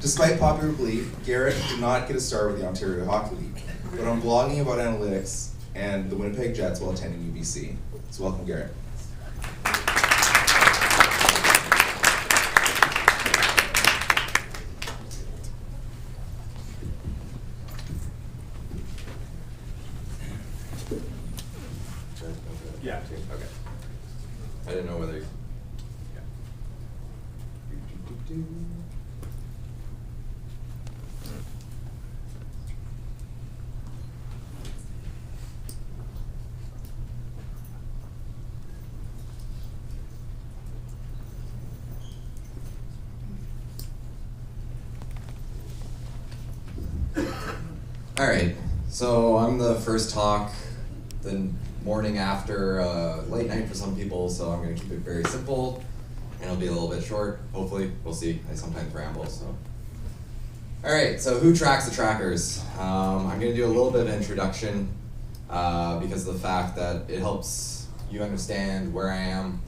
Despite popular belief, Garret did not get a start with the Ontario Hockey League, but on blogging about analytics and the Winnipeg Jets while attending UBC. So welcome, Garret. Yeah. Okay. I didn't know whether. All right, so I'm the first talk the morning after late night for some people, so I'm going to keep it very simple, and it'll be a little bit short, hopefully. We'll see. I sometimes ramble, so. All right, so who tracks the trackers? I'm going to do a little bit of introduction because of the fact that it helps you understand where I am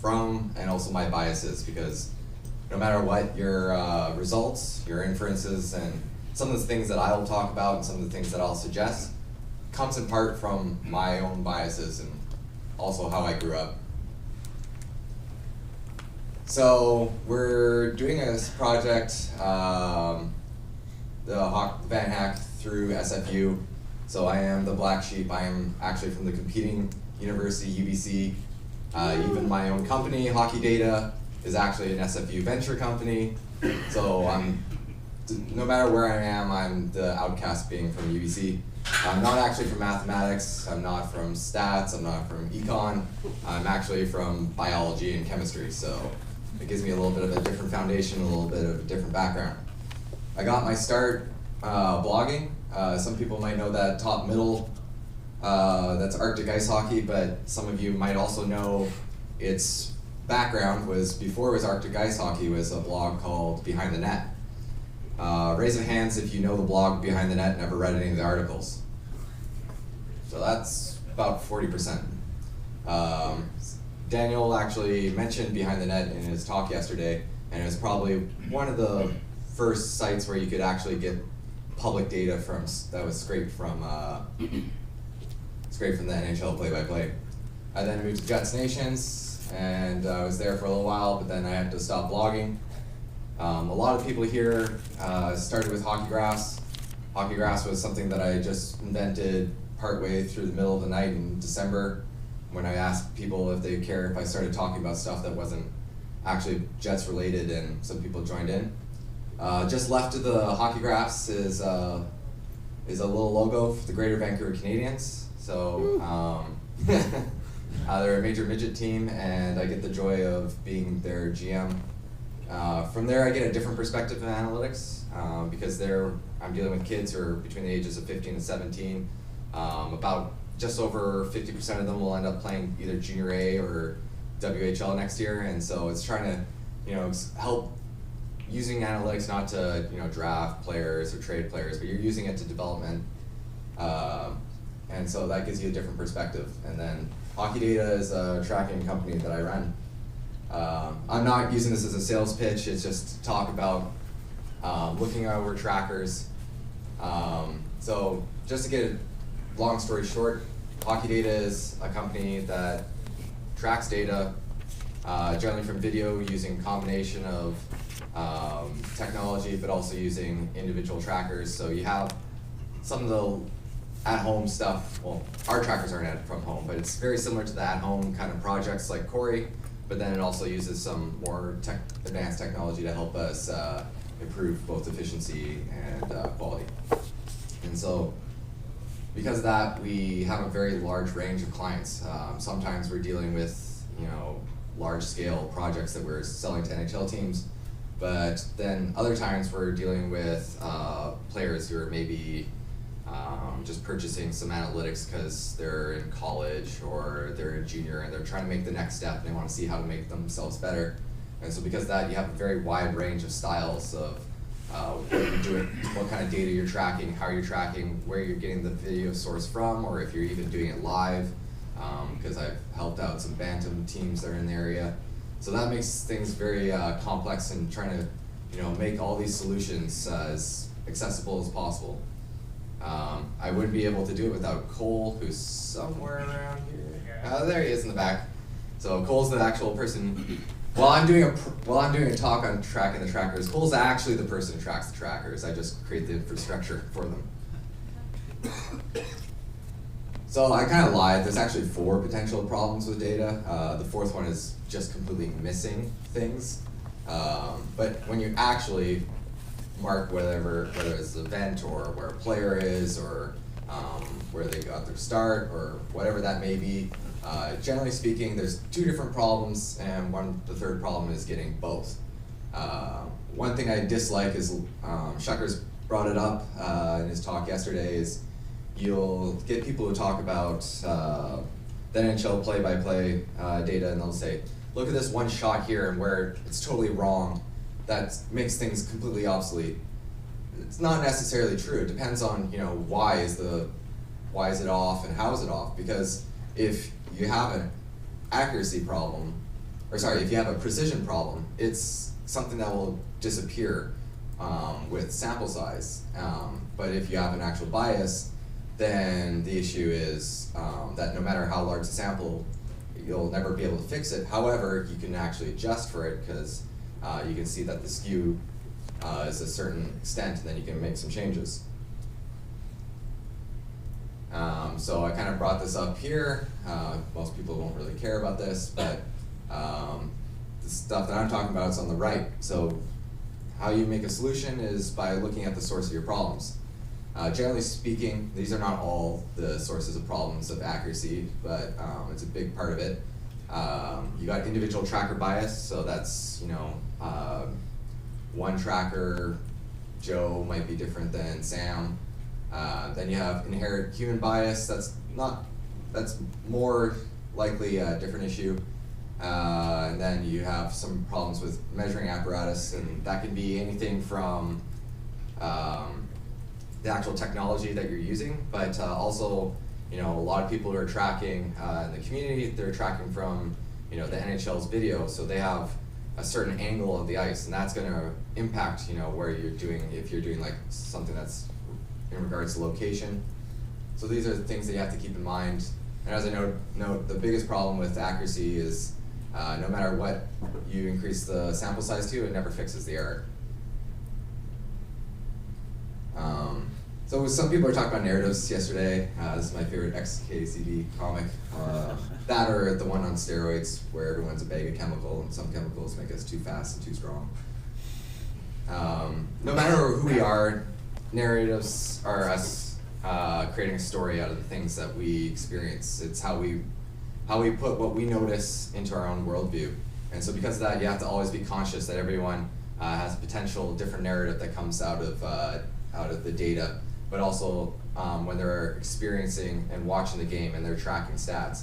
from and also my biases, because no matter what your results, your inferences, and some of the things that I'll talk about and some of the things that I'll suggest comes in part from my own biases and also how I grew up. So we're doing this project, the VanHAC through SFU. So I am the black sheep. I am actually from the competing university, UBC. Even my own company, Hockey Data, is actually an SFU venture company. So no matter where I am, I'm the outcast being from UBC. I'm not actually from mathematics, I'm not from stats, I'm not from econ. I'm actually from biology and chemistry, so it gives me a little bit of a different foundation, a little bit of a different background. I got my start blogging. Some people might know that top middle, that's Arctic ice hockey, but some of you might also know its background was, before it was Arctic ice hockey, was a blog called Behind the Net. Raise of hands if you know the blog Behind the Net and never read any of the articles. So that's about 40%. Daniel actually mentioned Behind the Net in his talk yesterday, and it was probably one of the first sites where you could actually get public data that was scraped from the NHL play-by-play. I then moved to Jets Nations, and I was there for a little while, but then I had to stop blogging. A lot of people here started with Hockey Graphs. Hockey Graphs was something that I just invented partway through the middle of the night in December, when I asked people if they care if I started talking about stuff that wasn't actually Jets related, and some people joined in. Just left of the Hockey Graphs is a little logo for the Greater Vancouver Canadians. So they're a major midget team, and I get the joy of being their GM. From there, I get a different perspective of analytics because I'm dealing with kids who are between the ages of 15 and 17. About just over 50% of them will end up playing either Junior A or WHL next year, and so it's trying to, help using analytics not to, draft players or trade players, but you're using it to development, and so that gives you a different perspective. And then Hockey Data is a tracking company that I run. I'm not using this as a sales pitch, it's just to talk about looking over trackers. So just to get a long story short, Hockey Data is a company that tracks data, generally from video, using a combination of technology, but also using individual trackers. So you have some of the at-home stuff. Well, our trackers aren't from home, but it's very similar to the at-home kind of projects like Corey, but then it also uses some more advanced technology to help us improve both efficiency and quality. And so because of that, we have a very large range of clients. Sometimes we're dealing with large-scale projects that we're selling to NHL teams, but then other times we're dealing with players who are maybe just purchasing some analytics because they're in college or they're a junior and they're trying to make the next step and they want to see how to make themselves better. And so because of that, you have a very wide range of styles of what you're doing, what kind of data you're tracking, how you're tracking, where you're getting the video source from, or if you're even doing it live, because I've helped out some Bantam teams that are in the area. So that makes things very complex, and trying to make all these solutions as accessible as possible. I wouldn't be able to do it without Hohl, who's somewhere around here. There he is in the back. So Hohl's the actual person. While I'm doing a talk on tracking the trackers, Hohl's actually the person who tracks the trackers. I just create the infrastructure for them. So I kind of lied. There's actually 4 potential problems with data. The 4th one is just completely missing things. But when you actually mark whether it's an event or where a player is or where they got their start or whatever that may be, generally speaking, there's 2 different problems, and the 3rd problem is getting both. One thing I dislike is, Shuckers brought it up in his talk yesterday, is you'll get people who talk about the NHL play-by-play data, and they'll say, look at this one shot here and where it's totally wrong. That makes things completely obsolete. It's not necessarily true. It depends on why is it off and how is it off. Because if you have an accuracy problem, or sorry, if you have a precision problem, it's something that will disappear with sample size. But if you have an actual bias, then the issue is that no matter how large the sample, you'll never be able to fix it. However, you can actually adjust for it because you can see that the skew is a certain extent, and then you can make some changes. So I kind of brought this up here. Most people won't really care about this, but the stuff that I'm talking about is on the right. So how you make a solution is by looking at the source of your problems. Generally speaking, these are not all the sources of problems of accuracy, but it's a big part of it. You got individual tracker bias, so that's, one tracker, Joe, might be different than Sam. Then you have inherent human bias, that's more likely a different issue. And then you have some problems with measuring apparatus, and that can be anything from the actual technology that you're using, but also, a lot of people who are tracking in the community, they're tracking from, the NHL's video, so they have a certain angle of the ice, and that's going to impact, where you're doing, if you're doing like something that's in regards to location. So these are the things that you have to keep in mind. And as I note, the biggest problem with accuracy is no matter what you increase the sample size to, it never fixes the error. So some people were talking about narratives yesterday. This is my favorite XKCD comic. That or the one on steroids where everyone's a bag of chemical and some chemicals make us too fast and too strong. No matter who we are, narratives are us creating a story out of the things that we experience. It's how we put what we notice into our own worldview. And so because of that, you have to always be conscious that everyone has a potential different narrative that comes out of the data, but also when they're experiencing and watching the game and they're tracking stats.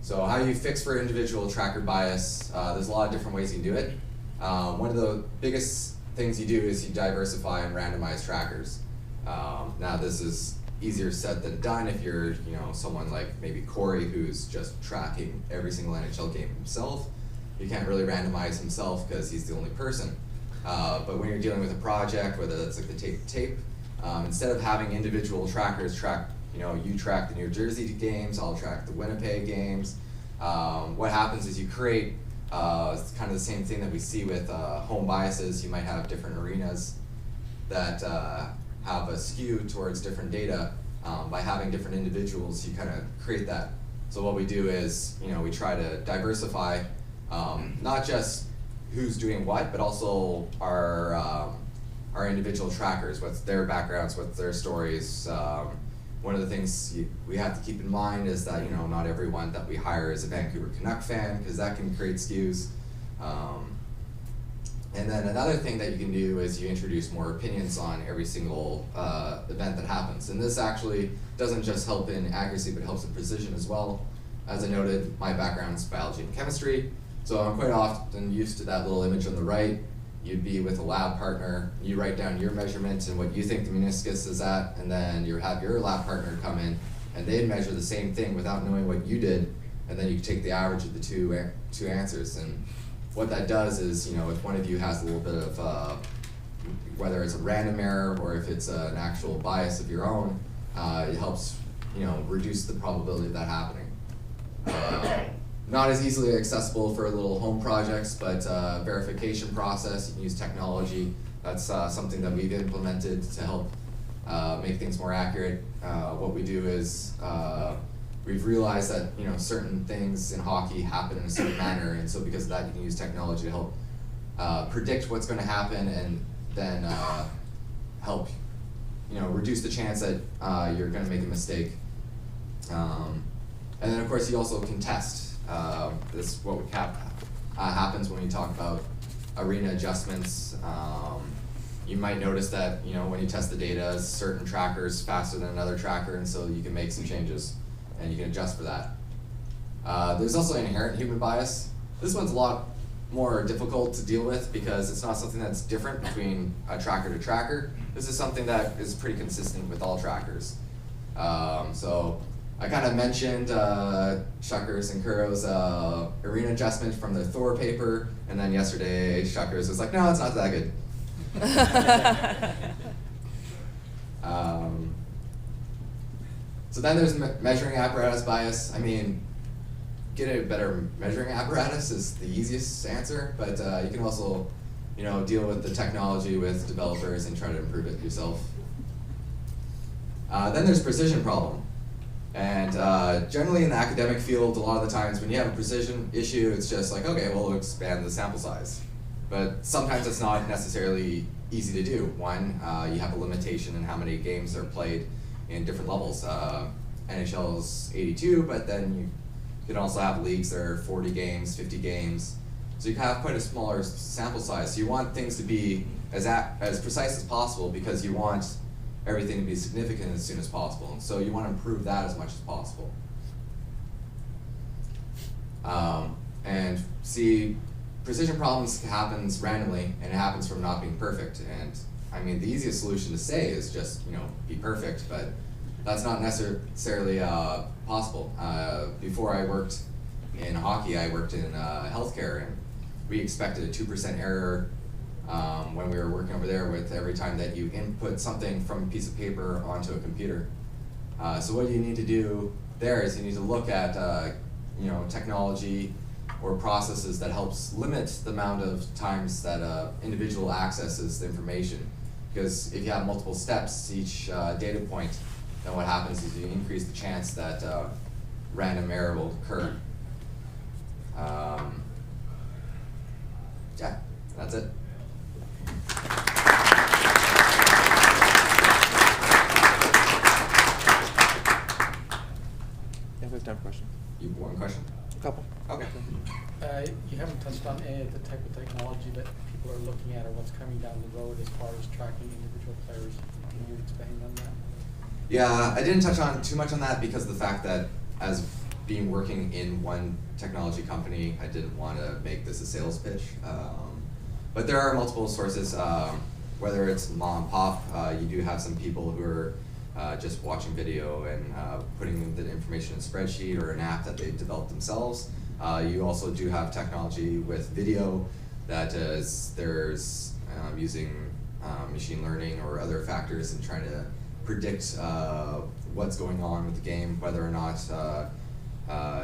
So how you fix for individual tracker bias, there's a lot of different ways you can do it. One of the biggest things you do is you diversify and randomize trackers. Now this is easier said than done if you're someone like maybe Corey, who's just tracking every single NHL game himself. You can't really randomize himself because he's the only person. But when you're dealing with a project, whether that's like the tape, instead of having individual trackers track, you track the New Jersey games, I'll track the Winnipeg games. What happens is you create it's kind of the same thing that we see with home biases. You might have different arenas that have a skew towards different data. By having different individuals, you kind of create that. So what we do is, we try to diversify not just who's doing what, but also our individual trackers, what's their backgrounds, what's their stories. One of the things we have to keep in mind is that not everyone that we hire is a Vancouver Canuck fan, because that can create skews. And then another thing that you can do is you introduce more opinions on every single event that happens. And this actually doesn't just help in accuracy, but helps in precision as well. As I noted, my background is biology and chemistry, so I'm quite often used to that little image on the right. You'd be with a lab partner, you write down your measurements and what you think the meniscus is at, and then you have your lab partner come in, and they'd measure the same thing without knowing what you did, and then you take the average of the two answers. And what that does is, if one of you has a little bit of, whether it's a random error or if it's an actual bias of your own, it helps, reduce the probability of that happening. Not as easily accessible for little home projects, but verification process, you can use technology. That's something that we've implemented to help make things more accurate. What we do is we've realized that certain things in hockey happen in a certain manner, and so because of that, you can use technology to help predict what's going to happen, and then help reduce the chance that you're going to make a mistake. And then of course you also can test. This is what happens when you talk about arena adjustments. You might notice that when you test the data, certain trackers faster than another tracker, and so you can make some changes and you can adjust for that. There's also inherent human bias. This one's a lot more difficult to deal with because it's not something that's different between a tracker to tracker. This is something that is pretty consistent with all trackers. So I kind of mentioned Shuckers and Kuro's arena adjustment from the Thor paper, and then yesterday Shuckers was like, no, it's not that good. So then there's measuring apparatus bias. I mean, getting a better measuring apparatus is the easiest answer, but you can also, deal with the technology with developers and try to improve it yourself. Then there's precision problem. And generally in the academic field, a lot of the times when you have a precision issue, it's just like, okay, well, we'll expand the sample size. But sometimes it's not necessarily easy to do. One, you have a limitation in how many games are played in different levels. NHL is 82, but then you can also have leagues that are 40 games, 50 games. So you have quite a smaller sample size. So you want things to be as precise as possible because you want everything to be significant as soon as possible. And so you want to improve that as much as possible. And see, precision problems happens randomly, and it happens from not being perfect. And I mean, the easiest solution to say is just, be perfect, but that's not necessarily possible. Before I worked in hockey, I worked in healthcare, and we expected a 2% error when we were working over there with every time that you input something from a piece of paper onto a computer. So what you need to do there is you need to look at technology or processes that helps limit the amount of times that an individual accesses the information. Because if you have multiple steps to each data point, then what happens is you increase the chance that random error will occur. Yeah, that's it. Yeah, we have time for questions. You have one question? A couple. Okay. You haven't touched on any of the type of technology that people are looking at or what's coming down the road as far as tracking individual players. Can you expand on that? Yeah, I didn't touch on too much on that because of the fact that as being working in one technology company, I didn't want to make this a sales pitch. But there are multiple sources, whether it's mom and pop, you do have some people who are just watching video and putting the information in a spreadsheet or an app that they developed themselves. You also do have technology with video that there's using machine learning or other factors and trying to predict what's going on with the game, whether or not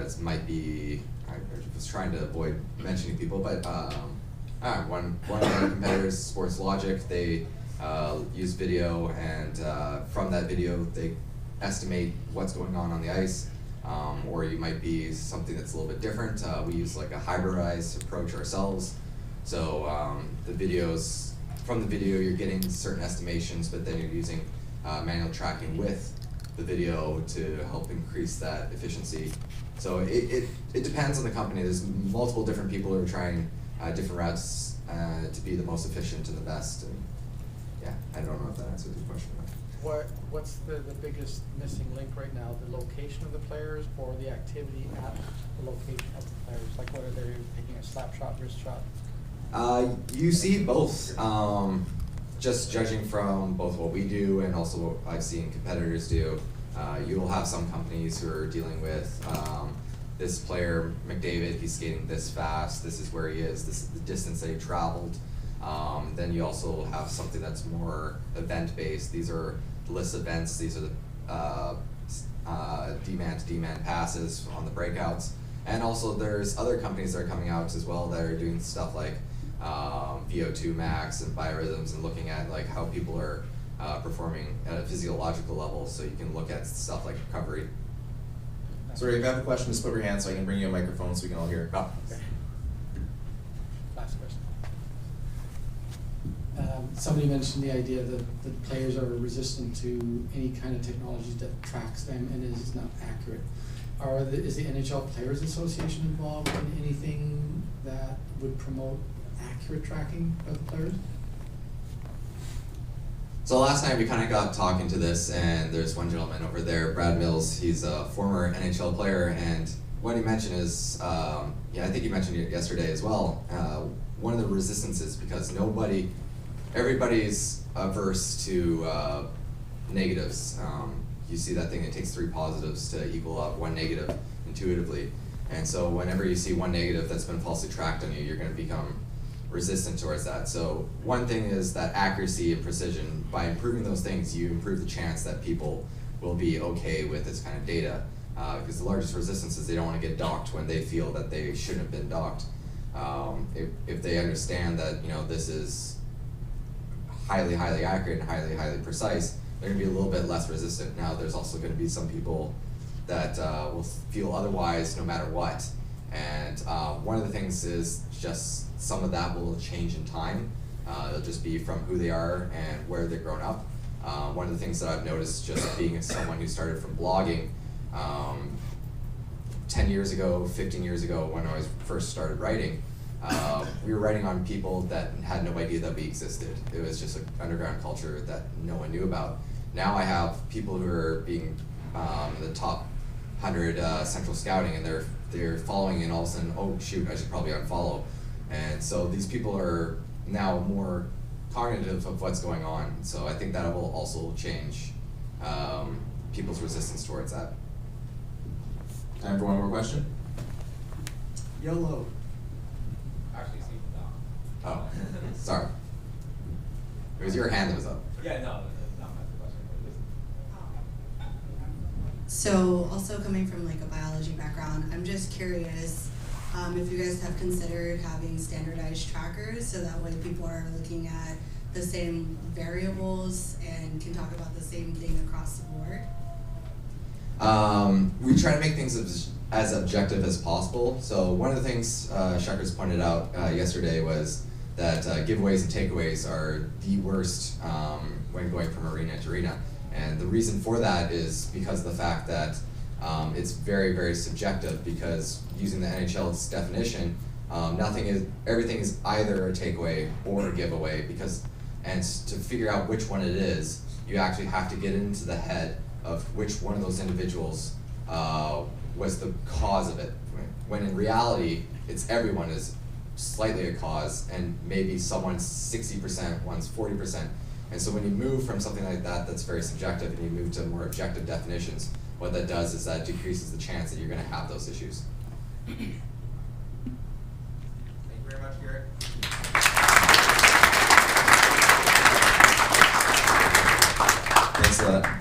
it might be, I was trying to avoid mentioning people, but one of our competitors, Sports Logic, they use video, and from that video they estimate what's going on the ice, or you might be something that's a little bit different. We use like a hybridized approach ourselves, so from the video you're getting certain estimations, but then you're using manual tracking with the video to help increase that efficiency. So it depends on the company. There's multiple different people who are trying different routes to be the most efficient and the best. And yeah, I don't know if that answers your question. What's the biggest missing link right now? The location of the players or the activity at the location of the players? Like whether they're taking a slap shot, wrist shot? You see both. Just judging from both what we do and also what I've seen competitors do, you will have some companies who are dealing with this player, McDavid, he's skating this fast, this is where he is, this is the distance that he traveled. Then you also have something that's more event-based. These are list events, these are the D-man to D-man passes on the breakouts. And also there's other companies that are coming out as well that are doing stuff like VO2 max and biorhythms and looking at like how people are performing at a physiological level, so you can look at stuff like recovery. Sorry, if you have a question, just put your hand so I can bring you a microphone so we can all hear. Oh. Okay. Last question. Somebody mentioned the idea that players are resistant to any kind of technology that tracks them and is not accurate. Is the NHL Players Association involved in anything that would promote accurate tracking of the players? So last night we kind of got talking to this, and there's one gentleman over there, Brad Mills. He's a former NHL player, and what he mentioned is, I think he mentioned it yesterday as well. One of the resistances because everybody's averse to negatives. You see that thing, it takes 3 positives to equal out 1 negative intuitively. And so whenever you see 1 negative that's been falsely tracked on you, you're going to become resistant towards that. So one thing is that accuracy and precision. By improving those things, you improve the chance that people will be okay with this kind of data. Because the largest resistance is they don't want to get docked when they feel that they shouldn't have been docked. If they understand that this is highly accurate and highly precise, they're going to be a little bit less resistant. Now there's also going to be some people that will feel otherwise no matter what. And one of the things is just some of that will change in time. It'll just be from who they are and where they've grown up. One of the things that I've noticed just being someone who started from blogging 10 years ago, 15 years ago when I first started writing, we were writing on people that had no idea that we existed. It was just an underground culture that no one knew about. Now I have people who are being in the top 100 central scouting, and they're following, and all of a sudden, oh shoot, I should probably unfollow. And so these people are now more cognitive of what's going on. So I think that will also change people's resistance towards that. Time for one more question. YOLO. Actually, see, no. Oh, sorry. It was your hand that was up. Yeah, no, that's not my question. So also coming from like a biology background, I'm just curious if you guys have considered having standardized trackers so that way people are looking at the same variables and can talk about the same thing across the board. We try to make things as objective as possible. So one of the things Shuckers pointed out yesterday was that giveaways and takeaways are the worst when going from arena to arena. And the reason for that is because of the fact that it's very subjective, because using the NHL's definition, everything is either a takeaway or a giveaway, and to figure out which one it is, you actually have to get into the head of which one of those individuals was the cause of it. When in reality, it's everyone is slightly a cause, and maybe someone's 60%, one's 40%. And so when you move from something like that that's very subjective and you move to more objective definitions, what that does is that decreases the chance that you're going to have those issues. Thank you very much, Garrett. Thanks for that.